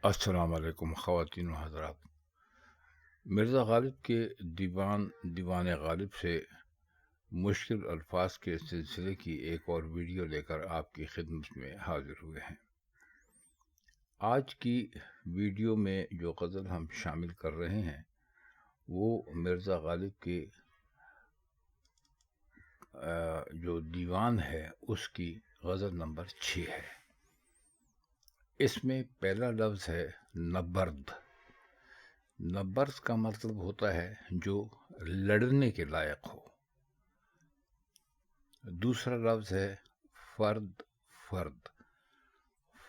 السلام علیکم خواتین و حضرات۔ مرزا غالب کے دیوان غالب سے مشکل الفاظ کے سلسلے کی ایک اور ویڈیو لے کر آپ کی خدمت میں حاضر ہوئے ہیں۔ آج کی ویڈیو میں جو غزل ہم شامل کر رہے ہیں وہ مرزا غالب کے جو دیوان ہے اس کی غزل نمبر 6 ہے۔ اس میں پہلا لفظ ہے نبرد۔ نبرد کا مطلب ہوتا ہے جو لڑنے کے لائق ہو۔ دوسرا لفظ ہے فرد۔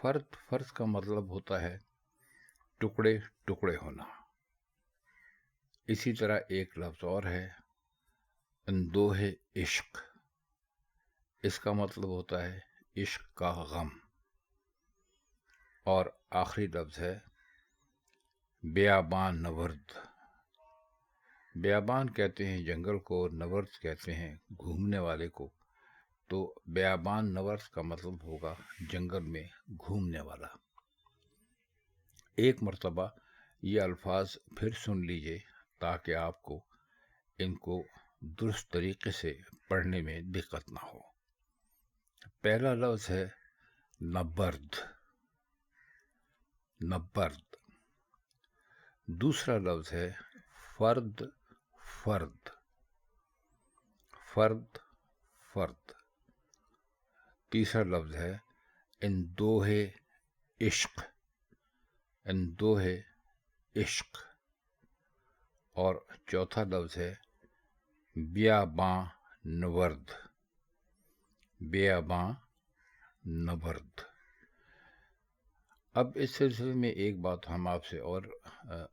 فرد کا مطلب ہوتا ہے ٹکڑے ٹکڑے ہونا۔ اسی طرح ایک لفظ اور ہے اندوہ عشق۔ اس کا مطلب ہوتا ہے عشق کا غم۔ اور آخری لفظ ہے بیابان نورد۔ بیابان کہتے ہیں جنگل کو، نورد کہتے ہیں گھومنے والے کو، تو بیابان نورد کا مطلب ہوگا جنگل میں گھومنے والا۔ ایک مرتبہ یہ الفاظ پھر سن لیجئے تاکہ آپ کو ان کو درست طریقے سے پڑھنے میں دقت نہ ہو۔ پہلا لفظ ہے نبرد۔ دوسرا لفظ ہے فرد۔ تیسرا لفظ ہے اندوہ عشق۔ اور چوتھا لفظ ہے بیاباں نورد۔ اب اس سلسلے میں ایک بات ہم آپ سے اور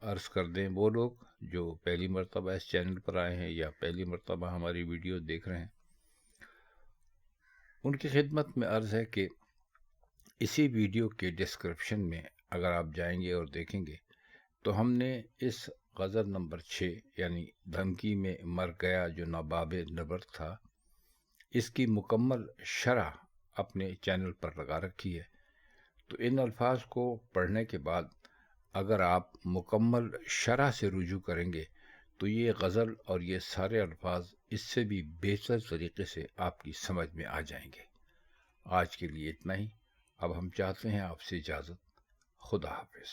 عرض کر دیں، وہ لوگ جو پہلی مرتبہ اس چینل پر آئے ہیں یا پہلی مرتبہ ہماری ویڈیو دیکھ رہے ہیں، ان کی خدمت میں عرض ہے کہ اسی ویڈیو کے ڈسکرپشن میں اگر آپ جائیں گے اور دیکھیں گے تو ہم نے اس غزل نمبر 6 یعنی دھمکی میں مر گیا جو ناباب نبرد تھا، اس کی مکمل شرح اپنے چینل پر لگا رکھی ہے۔ تو ان الفاظ کو پڑھنے کے بعد اگر آپ مکمل شرح سے رجوع کریں گے تو یہ غزل اور یہ سارے الفاظ اس سے بھی بہتر طریقے سے آپ کی سمجھ میں آ جائیں گے۔ آج کے لیے اتنا ہی۔ اب ہم چاہتے ہیں آپ سے اجازت۔ خدا حافظ۔